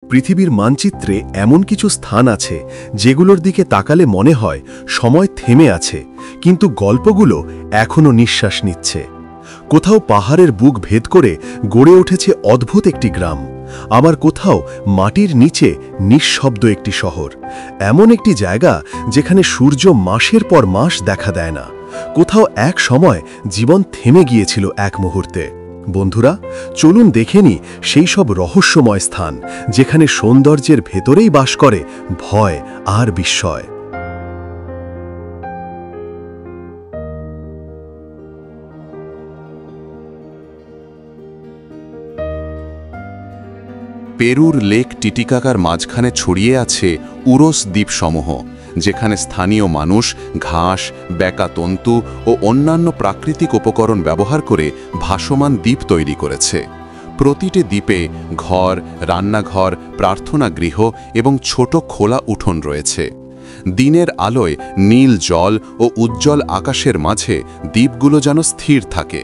পৃথিবীর মানচিত্রে এমন কিছু স্থান আছে যেগুলোর দিকে তাকালে মনে হয় সময় থেমে আছে, কিন্তু গল্পগুলো এখনও নিঃশ্বাস নিচ্ছে। কোথাও পাহাড়ের বুক ভেদ করে গড়ে উঠেছে অদ্ভুত একটি গ্রাম, আবার কোথাও মাটির নিচে নিঃশব্দ একটি শহর। এমন একটি জায়গা যেখানে সূর্য মাসের পর মাস দেখা দেয় না। কোথাও এক সময় জীবন থেমে গিয়েছিল এক মুহূর্তে। বন্ধুরা, চলুন দেখে নিই সেই সব রহস্যময় স্থান যেখানে সৌন্দর্যের ভেতরেই বাস করে ভয় আর বিস্ময়। পেরুর লেক টিটিকাকার মাঝখানে ছড়িয়ে আছে উরোস দ্বীপসমূহ, যেখানে স্থানীয় মানুষ ঘাস, বেঁকা তন্তু ও অন্যান্য প্রাকৃতিক উপকরণ ব্যবহার করে ভাসমান দ্বীপ তৈরি করেছে। প্রতিটি দ্বীপে ঘর, রান্নাঘর, প্রার্থনা গৃহ এবং ছোট খোলা উঠোন রয়েছে। দিনের আলোয় নীল জল ও উজ্জ্বল আকাশের মাঝে দ্বীপগুলো যেন স্থির থাকে।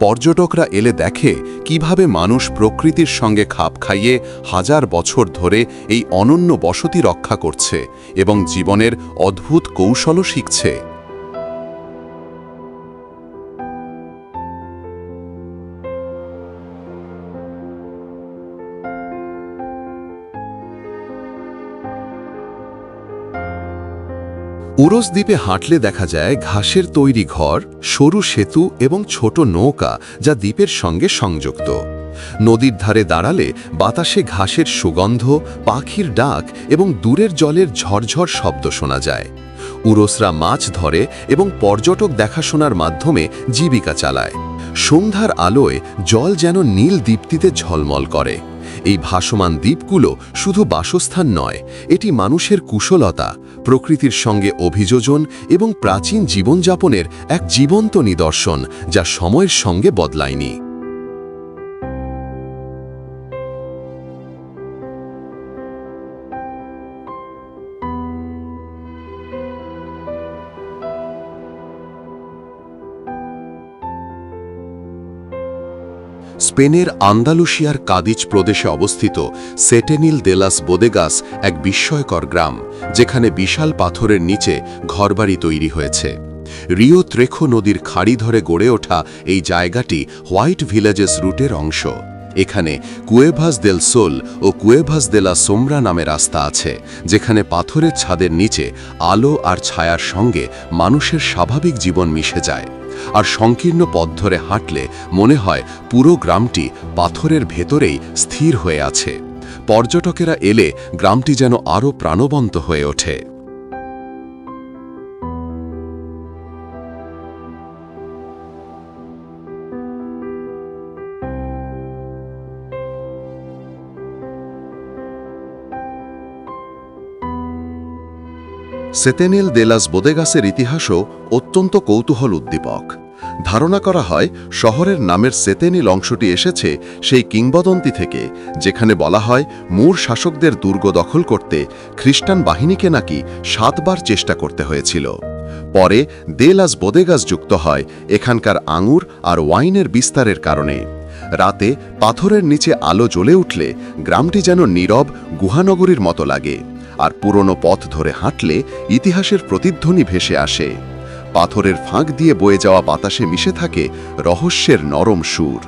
পর্যটকরা এলে দেখে কিভাবে মানুষ প্রকৃতির সঙ্গে খাপ খাইয়ে হাজার বছর ধরে এই অনন্য বসতি রক্ষা করছে এবং জীবনের অদ্ভুত কৌশলও শিখছে। উরোস দ্বীপে হাঁটলে দেখা যায় ঘাসের তৈরি ঘর, সরু সেতু এবং ছোট নৌকা যা দ্বীপের সঙ্গে সংযুক্ত। নদীর ধারে দাঁড়ালে বাতাসে ঘাসের সুগন্ধ, পাখির ডাক এবং দূরের জলের ঝরঝর শব্দ শোনা যায়। উরোসরা মাছ ধরে এবং পর্যটক দেখাশোনার মাধ্যমে জীবিকা চালায়। সন্ধ্যার আলোয় জল যেন নীল দীপ্তিতে ঝলমল করে। এই ভাসমান দ্বীপগুলো শুধু বাসস্থান নয়, এটি মানুষের কুশলতা, প্রকৃতির সঙ্গে অভিযোজন এবং প্রাচীন জীবনযাপনের এক জীবন্ত নিদর্শন যা সময়ের সঙ্গে বদলায়নি। স্পেনের আন্দালুসিয়ার কাদিজ প্রদেশে অবস্থিত সেটেনিল দে লাস বোদেগাস এক বিস্ময়কর গ্রাম, যেখানে বিশাল পাথরের নিচে ঘরবাড়ি তৈরি হয়েছে। রিও ত্রেখো নদীর খাড়ি ধরে গড়ে ওঠা এই জায়গাটি হোয়াইট ভিলেজেস রুটের অংশ। এখানে কুয়েভাস দেল সোল ও কুয়েভাস দে লা সোমরা নামে রাস্তা আছে, যেখানে পাথরের ছাদের নিচে আলো আর ছায়ার সঙ্গে মানুষের স্বাভাবিক জীবন মিশে যায়। আর সংকীর্ণ পথ ধরে হাঁটলে মনে হয় পুরো গ্রামটি পাথরের ভেতরেই স্থির হয়ে আছে। পর্যটকেরা এলে গ্রামটি যেন আরও প্রাণবন্ত হয়ে ওঠে। সেতেনিল দে লাস বোদেগাসের ইতিহাসও অত্যন্ত কৌতূহল উদ্দীপক। ধারণা করা হয় শহরের নামের সেতেনিল অংশটি এসেছে সেই কিংবদন্তি থেকে, যেখানে বলা হয় মুর শাসকদের দুর্গ দখল করতে খ্রিস্টান বাহিনীকে নাকি 7 বার চেষ্টা করতে হয়েছিল। পরে দে লাস বোদেগাস যুক্ত হয় এখানকার আঙুর আর ওয়াইনের বিস্তারের কারণে। রাতে পাথরের নিচে আলো জ্বলে উঠলে গ্রামটি যেন নীরব গুহানগরীর মতো লাগে, আর পুরনো পথ ধরে হাঁটলে ইতিহাসের প্রতিধ্বনি ভেসে আসে। পাথরের ফাঁক দিয়ে বয়ে যাওয়া বাতাসে মিশে থাকে রহস্যের নরম সুর।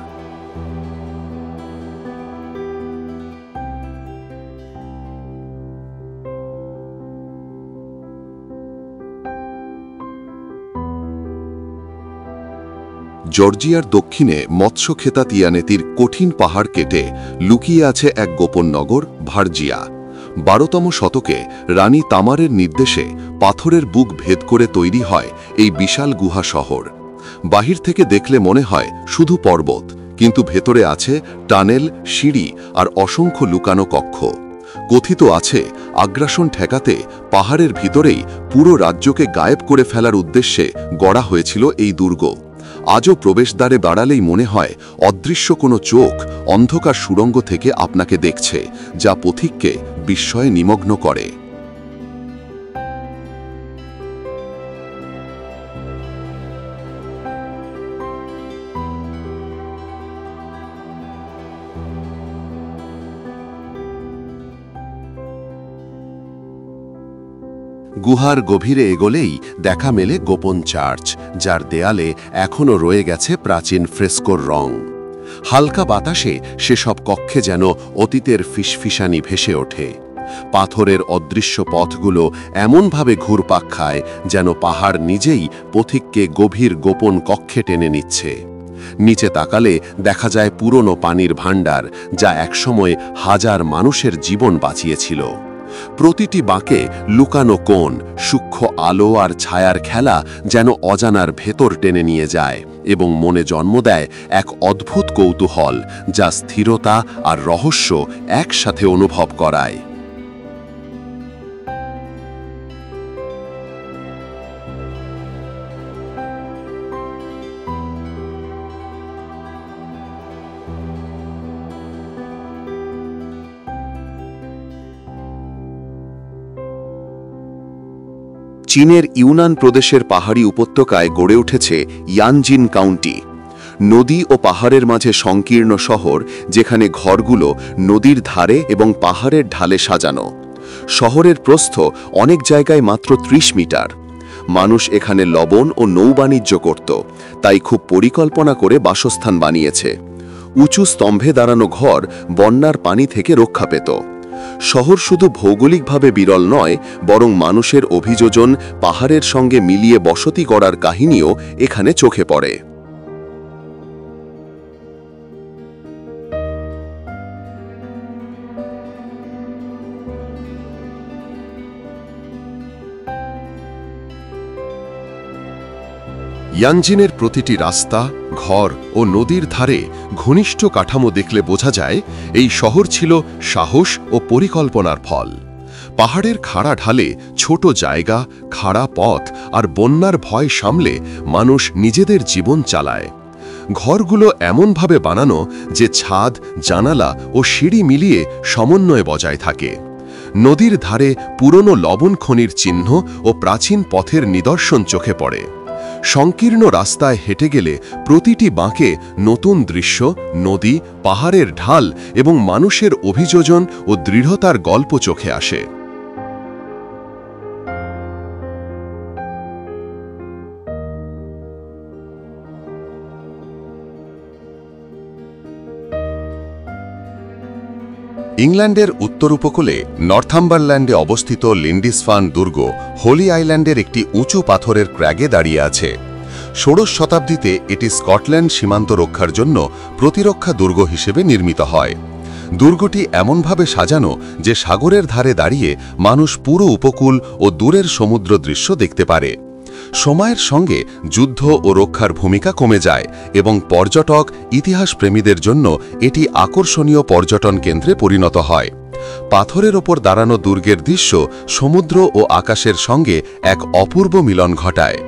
জর্জিয়ার দক্ষিণে মৎস্য খেতা তিয়ানেতির কঠিন পাহাড় কেটে লুকিয়ে আছে এক গোপন নগর ভার্জিয়া। 12তম শতকে রানী তামারের নির্দেশে পাথরের বুক ভেদ করে তৈরি হয় এই বিশাল গুহা শহর। বাহির থেকে দেখলে মনে হয় শুধু পর্বত, কিন্তু ভেতরে আছে টানেল, সিঁড়ি আর অসংখ্য লুকানো কক্ষ। কথিত আছে আগ্রাসন ঠেকাতে পাহাড়ের ভিতরেই পুরো রাজ্যকে গায়েব করে ফেলার উদ্দেশ্যে গড়া হয়েছিল এই দুর্গ। আজও প্রবেশদ্বারে দাঁড়ালেই মনে হয় অদৃশ্য কোনো চোখ অন্ধকার সুড়ঙ্গ থেকে আপনাকে দেখছে, যা পথিককে বিস্ময়ে নিমগ্ন করে। গুহার গভীরে এগোলেই দেখা মেলে গোপন চার্চ, যার দেয়ালে এখনও রয়ে গেছে প্রাচীন ফ্রেস্কোর রং। হালকা বাতাসে সেসব কক্ষে যেন অতীতের ফিসফিসানি ভেসে ওঠে। পাথরের অদৃশ্য পথগুলো এমনভাবে ঘুরপাক খায় যেন পাহাড় নিজেই পথিককে গভীর গোপন কক্ষে টেনে নিচ্ছে। নিচে তাকালে দেখা যায় পুরনো পানির ভাণ্ডার, যা একসময় হাজার মানুষের জীবন বাঁচিয়েছিল। প্রতিটি বাঁকে লুকানো কোণ, সূক্ষ্ম আলো আর ছায়ার খেলা যেন অজানার ভেতর টেনে নিয়ে যায় এবং মনে জন্ম দেয় এক অদ্ভুত কৌতূহল, যা স্থিরতা আর রহস্য একসাথে অনুভব করায়। চীনের ইউনান প্রদেশের পাহাড়ি উপত্যকায় গড়ে উঠেছে ইয়ানজিন কাউন্টি, নদী ও পাহাড়ের মাঝে সংকীর্ণ শহর, যেখানে ঘরগুলো নদীর ধারে এবং পাহাড়ের ঢালে সাজানো। শহরের প্রস্থ অনেক জায়গায় মাত্র 30 মিটার। মানুষ এখানে লবণ ও নৌবাণিজ্য করত, তাই খুব পরিকল্পনা করে বাসস্থান বানিয়েছে। উঁচু স্তম্ভে দাঁড়ানো ঘর বন্যার পানি থেকে রক্ষা পেত। শহর শুধু ভৌগোলিকভাবে বিরল নয়, বরং মানুষের অভিযোজন, পাহাড়ের সঙ্গে মিলিয়ে বসতি গড়ার কাহিনীও এখানে চোখে পড়ে। ইয়ানজিনের প্রতিটি রাস্তা, ঘর ও নদীর ধারে ঘনিষ্ঠ কাঠামো দেখলে বোঝা যায় এই শহর ছিল সাহস ও পরিকল্পনার ফল। পাহাড়ের খাড়া ঢালে ছোট জায়গা, খাড়া পথ আর বন্যার ভয় সামলে মানুষ নিজেদের জীবন চালায়। ঘরগুলো এমনভাবে বানানো যে ছাদ, জানালা ও সিঁড়ি মিলিয়ে সমন্বয় বজায় থাকে। নদীর ধারে পুরনো লবণ খনির চিহ্ন ও প্রাচীন পথের নিদর্শন চোখে পড়ে। সংকীর্ণ রাস্তায় হেঁটে গেলে প্রতিটি বাঁকে নতুন দৃশ্য, নদী, পাহাড়ের ঢাল এবং মানুষের অভিযোজন ও দৃঢ়তার গল্প চোখে আসে। ইংল্যান্ডের উত্তর উপকূলে নর্থাম্বারল্যান্ডে অবস্থিত লিন্ডিসফান দুর্গ হোলি আইল্যান্ডের একটি উঁচু পাথরের ক্র্যাগে দাঁড়িয়ে আছে। ষোড়শ শতাব্দীতে এটি স্কটল্যান্ড সীমান্ত রক্ষার জন্য প্রতিরক্ষা দুর্গ হিসেবে নির্মিত হয়। দুর্গটি এমনভাবে সাজানো যে সাগরের ধারে দাঁড়িয়ে মানুষ পুরো উপকূল ও দূরের সমুদ্র দৃশ্য দেখতে পারে। সময়ের সঙ্গে যুদ্ধ ও রক্ষার ভূমিকা কমে যায় এবং পর্যটক, ইতিহাসপ্রেমীদের জন্য এটি আকর্ষণীয় পর্যটন কেন্দ্রে পরিণত হয়। পাথরের ওপর দাঁড়ানো দুর্গের দৃশ্য সমুদ্র ও আকাশের সঙ্গে এক অপূর্ব মিলন ঘটায়।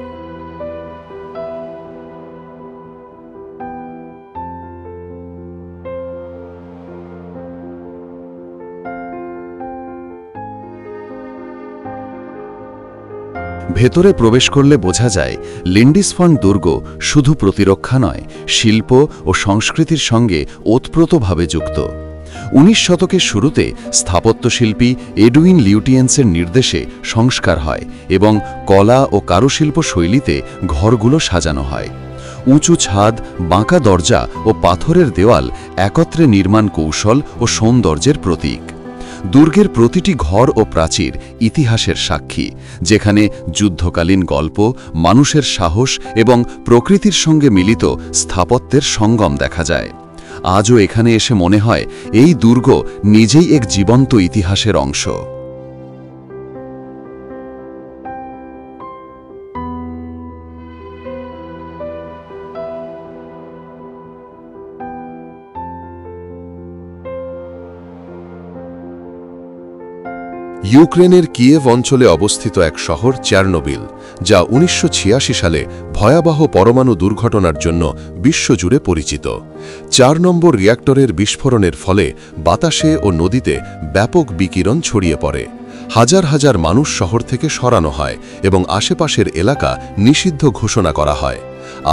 ভেতরে প্রবেশ করলে বোঝা যায় লিন্ডিসফান দুর্গ শুধু প্রতিরক্ষা নয়, শিল্প ও সংস্কৃতির সঙ্গে ওতপ্রোতভাবে যুক্ত। 19 শতকের শুরুতে স্থাপত্যশিল্পী এডুইন লিউটিয়েন্সের নির্দেশে সংস্কার হয় এবং কলা ও কারুশিল্প শৈলীতে ঘরগুলো সাজানো হয়। উঁচু ছাদ, বাঁকা দরজা ও পাথরের দেওয়াল একত্রে নির্মাণ কৌশল ও সৌন্দর্যের প্রতীক। দুর্গের প্রতিটি ঘর ও প্রাচীর ইতিহাসের সাক্ষী, যেখানে যুদ্ধকালীন গল্প, মানুষের সাহস এবং প্রকৃতির সঙ্গে মিলিত স্থাপত্যের সঙ্গম দেখা যায়। আজও এখানে এসে মনে হয় এই দুর্গ নিজেই এক জীবন্ত ইতিহাসের অংশ। ইউক্রেনের কিয়েভ অঞ্চলে অবস্থিত এক শহর চেরনোবিল, যা 1986 সালে ভয়াবহ পরমাণু দুর্ঘটনার জন্য বিশ্বজুড়ে পরিচিত। 4 নম্বর রিয়্যাক্টরের বিস্ফোরণের ফলে বাতাসে ও নদীতে ব্যাপক বিকিরণ ছড়িয়ে পড়ে। হাজার হাজার মানুষ শহর থেকে সরানো হয় এবং আশেপাশের এলাকা নিষিদ্ধ ঘোষণা করা হয়।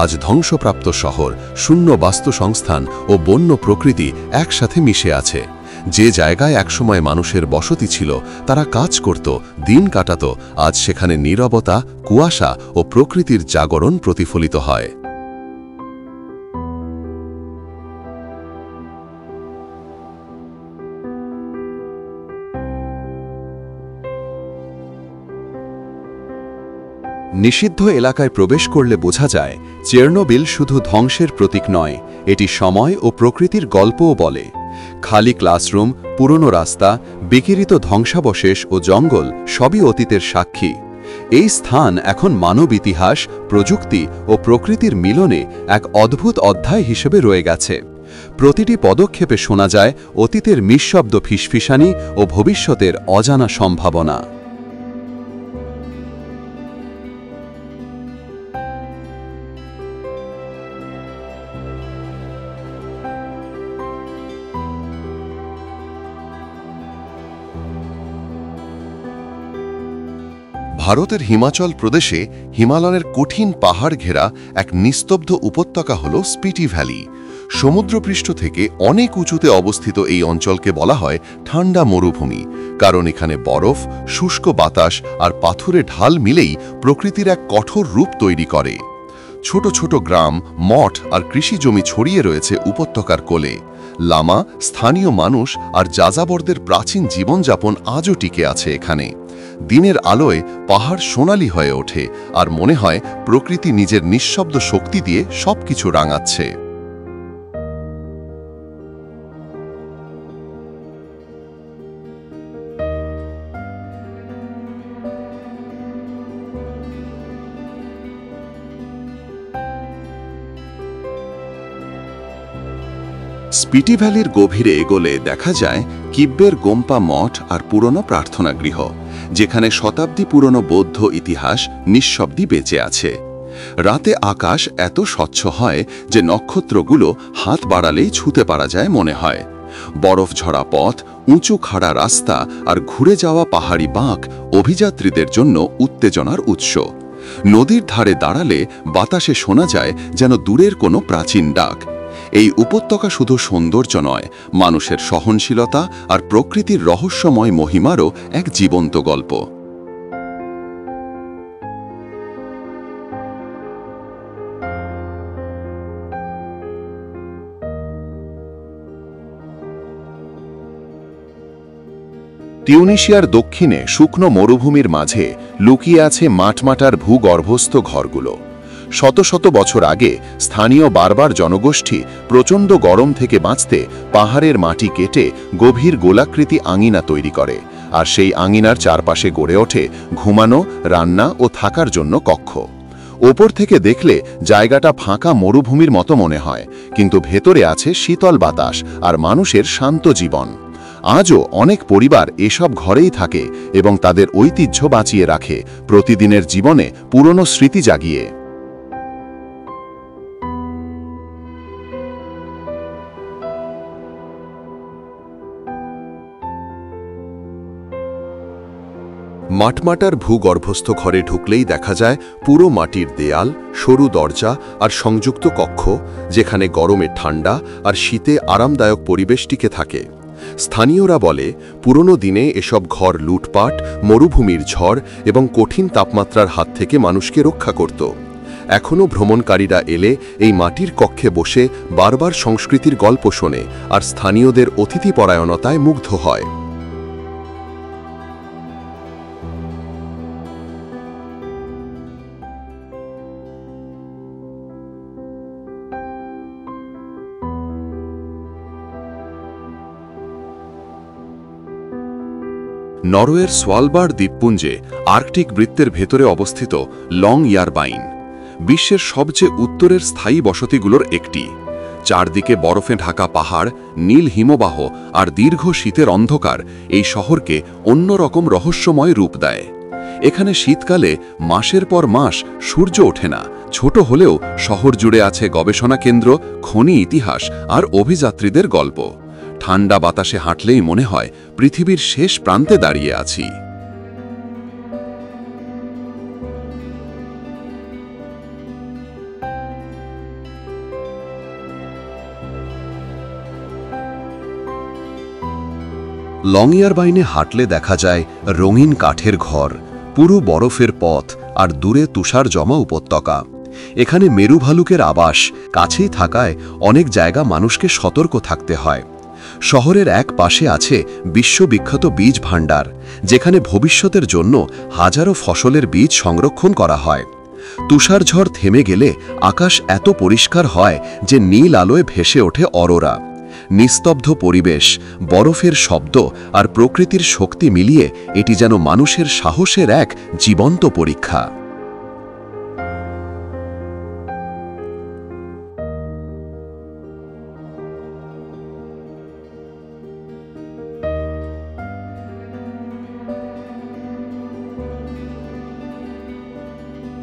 আজ ধ্বংসপ্রাপ্ত শহর, শূন্য বাস্তুসংস্থান ও বন্য প্রকৃতি একসাথে মিশে আছে। যে জায়গায় একসময় মানুষের বসতি ছিল, তারা কাজ করত, দিন কাটাত, আজ সেখানে নীরবতা, কুয়াশা ও প্রকৃতির জাগরণ প্রতিফলিত হয়। নিষিদ্ধ এলাকায় প্রবেশ করলে বোঝা যায় চেরনোবিল শুধু ধ্বংসের প্রতীক নয়, এটি সময় ও প্রকৃতির গল্পও বলে। খালি ক্লাসরুম, পুরনো রাস্তা, বিকিরিত ধ্বংসাবশেষ ও জঙ্গল সবই অতীতের সাক্ষী। এই স্থান এখন মানব ইতিহাস, প্রযুক্তি ও প্রকৃতির মিলনে এক অদ্ভুত অধ্যায় হিসেবে রয়ে গেছে। প্রতিটি পদক্ষেপে শোনা যায় অতীতের নিঃশব্দ ফিসফিসানি ও ভবিষ্যতের অজানা সম্ভাবনা। ভারতের হিমাচল প্রদেশে হিমালয়ের কঠিন পাহাড় ঘেরা এক নিস্তব্ধ উপত্যকা হল স্পিটি ভ্যালি। সমুদ্রপৃষ্ঠ থেকে অনেক উঁচুতে অবস্থিত এই অঞ্চলকে বলা হয় ঠান্ডা মরুভূমি, কারণ এখানে বরফ, শুষ্ক বাতাস আর পাথুরে ঢাল মিলেই প্রকৃতির এক কঠোর রূপ তৈরি করে। ছোট ছোট গ্রাম, মঠ আর কৃষি জমি ছড়িয়ে রয়েছে উপত্যকার কোলে। লামা, স্থানীয় মানুষ আর যাযাবরদের প্রাচীন জীবনযাপন আজও টিকে আছে এখানে। দিনের আলোয় পাহাড় সোনালি হয়ে ওঠে আর মনে হয় প্রকৃতি নিজের নিঃশব্দ শক্তি দিয়ে সবকিছু রাঙাচ্ছে। স্পিটি ভ্যালির গভীরে এগোলে দেখা যায় কিব্বের গোম্পা মঠ আর পুরনো প্রার্থনা গৃহ, যেখানে শতাব্দী পুরনো বৌদ্ধ ইতিহাস নিঃশব্দে বেঁচে আছে। রাতে আকাশ এত স্বচ্ছ হয় যে নক্ষত্রগুলো হাত বাড়ালেই ছুঁতে পারা যায় মনে হয়। বরফ ঝরা পথ, উঁচু খাড়া রাস্তা আর ঘুরে যাওয়া পাহাড়ি বাঁক অভিযাত্রীদের জন্য উত্তেজনার উৎস। নদীর ধারে দাঁড়ালে বাতাসে শোনা যায় যেন দূরের কোনো প্রাচীন ডাক। এই উপত্যকা শুধু সৌন্দর্য নয়, মানুষের সহনশীলতা আর প্রকৃতির রহস্যময় মহিমারও এক জীবন্ত গল্প। টিউনিশিয়ার দক্ষিণে শুকনো মরুভূমির মাঝে লুকিয়ে আছে মাটমাটার ভূগর্ভস্থ ঘরগুলো। শত শত বছর আগে স্থানীয় বারবার জনগোষ্ঠী প্রচণ্ড গরম থেকে বাঁচতে পাহাড়ের মাটি কেটে গভীর গোলাকৃতি আঙিনা তৈরি করে, আর সেই আঙিনার চারপাশে গড়ে ওঠে ঘুমানো, রান্না ও থাকার জন্য কক্ষ। ওপর থেকে দেখলে জায়গাটা ফাঁকা মরুভূমির মতো মনে হয়, কিন্তু ভেতরে আছে শীতল বাতাস আর মানুষের শান্ত জীবন। আজও অনেক পরিবার এসব ঘরেই থাকে এবং তাদের ঐতিহ্য বাঁচিয়ে রাখে, প্রতিদিনের জীবনে পুরনো স্মৃতি জাগিয়ে। মাটমাটার ভূগর্ভস্থ ঘরে ঢুকলেই দেখা যায় পুরো মাটির দেয়াল, সরু দরজা আর সংযুক্ত কক্ষ, যেখানে গরমে ঠান্ডা আর শীতে আরামদায়ক পরিবেশ টিকে থাকে। স্থানীয়রা বলে পুরনো দিনে এসব ঘর লুটপাট, মরুভূমির ঝড় এবং কঠিন তাপমাত্রার হাত থেকে মানুষকে রক্ষা করত। এখনও ভ্রমণকারীরা এলে এই মাটির কক্ষে বসে বারবার সংস্কৃতির গল্প শোনে আর স্থানীয়দের অতিথিপরায়ণতায় মুগ্ধ হয়। নরওয়ের সোয়ালবার্ড দ্বীপপুঞ্জে আর্কটিক বৃত্তের ভেতরে অবস্থিত লং ইয়ারবাইন বিশ্বের সবচেয়ে উত্তরের স্থায়ী বসতিগুলোর একটি। চারদিকে বরফে ঢাকা পাহাড়, নীল হিমবাহ আর দীর্ঘ শীতের অন্ধকার এই শহরকে অন্যরকম রহস্যময় রূপ দেয়। এখানে শীতকালে মাসের পর মাস সূর্য ওঠে না। ছোট হলেও শহর জুড়ে আছে গবেষণা কেন্দ্র, খনি ইতিহাস আর অভিযাত্রীদের গল্প। ঠান্ডা বাতাসে হাঁটলেই মনে হয় পৃথিবীর শেষ প্রান্তে দাঁড়িয়ে আছি। লংইয়ারবাইনে হাঁটলে দেখা যায় রঙিন কাঠের ঘর, পুরো বরফের পথ আর দূরে তুষার জমা উপত্যকা। এখানে মেরু ভালুকের আবাস কাছেই থাকায় অনেক জায়গা মানুষকে সতর্ক থাকতে হয়। শহরের এক পাশে আছে বিশ্ববিখ্যাত বীজ ভাণ্ডার, যেখানে ভবিষ্যতের জন্য হাজারো ফসলের বীজ সংরক্ষণ করা হয়। তুষারঝড় থেমে গেলে আকাশ এত পরিষ্কার হয় যে নীল আলোয় ভেসে ওঠে অরোরা। নিস্তব্ধ পরিবেশ, বরফের শব্দ আর প্রকৃতির শক্তি মিলিয়ে এটি যেন মানুষের সাহসের এক জীবন্ত পরীক্ষা।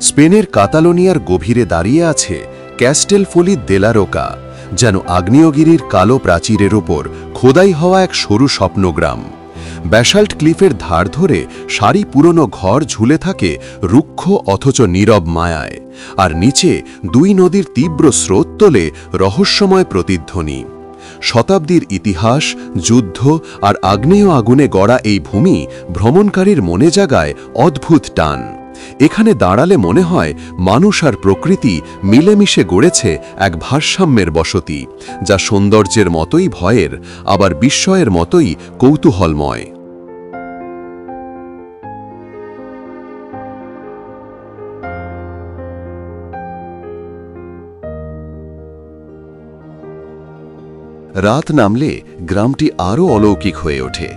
স্পেনের কাতালোনিয়ার গভীরে দাঁড়িয়ে আছে ক্যাস্টেলফোলি দে লা রোকা, যেন আগ্নেয়গিরির কালো প্রাচীরের ওপর খোদাই হওয়া এক সরু স্বপ্নগ্রাম। ব্যাসাল্ট ক্লিফের ধার ধরে সারি পুরনো ঘর ঝুলে থাকে রুক্ষ অথচ নীরব মায়ায়, আর নিচে দুই নদীর তীব্র স্রোত তোলে রহস্যময় প্রতিধ্বনি। শতাব্দীর ইতিহাস, যুদ্ধ আর আগ্নেয় আগুনে গড়া এই ভূমি ভ্রমণকারীর মনে জাগায় অদ্ভুত টান। এখানে দাঁড়ালে মনে হয় মানুষ আর প্রকৃতি মিলেমিশে গড়েছে এক ভারসাম্যের বসতি, যা সৌন্দর্যের মতোই ভয়ের, আবার বিস্ময়ের মতোই কৌতূহলময়। রাত নামলে গ্রামটি আরও অলৌকিক হয়ে ওঠে।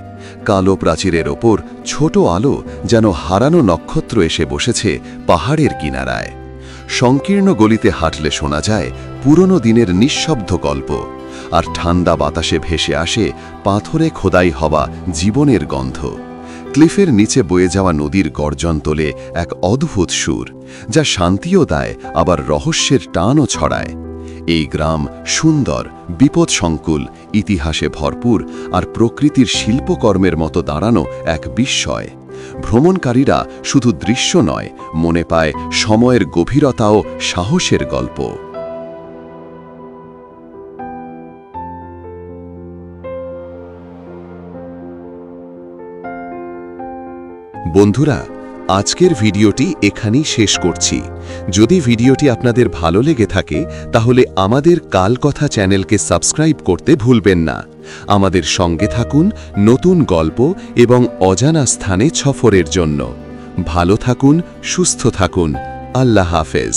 কালো প্রাচীরের ওপর ছোট আলো যেন হারানো নক্ষত্র এসে বসেছে পাহাড়ের কিনারায়। সংকীর্ণ গলিতে হাঁটলে শোনা যায় পুরনো দিনের নিঃশব্দ গল্প, আর ঠান্ডা বাতাসে ভেসে আসে পাথরে খোদাই হওয়া জীবনের গন্ধ। ক্লিফের নিচে বয়ে যাওয়া নদীর গর্জন তোলে এক অদ্ভুত সুর, যা শান্তিও দেয় আবার রহস্যের টানও ছড়ায়। এই গ্রাম সুন্দর, বিপদসংকুল, ইতিহাসে ভরপুর আর প্রকৃতির শিল্পকর্মের মতো দাঁড়ানো এক বিস্ময়। ভ্রমণকারীরা শুধু দৃশ্য নয়, মনে পায় সময়ের গভীরতা ও সাহসের গল্প। বন্ধুরা, আজকের ভিডিওটি এখানেই শেষ করছি। যদি ভিডিওটি আপনাদের ভালো লেগে থাকে তাহলে আমাদের কাল কথা চ্যানেলকে সাবস্ক্রাইব করতে ভুলবেন না। আমাদের সঙ্গে থাকুন নতুন গল্প এবং অজানা স্থানে সফরের জন্য। ভালো থাকুন, সুস্থ থাকুন। আল্লাহ হাফেজ।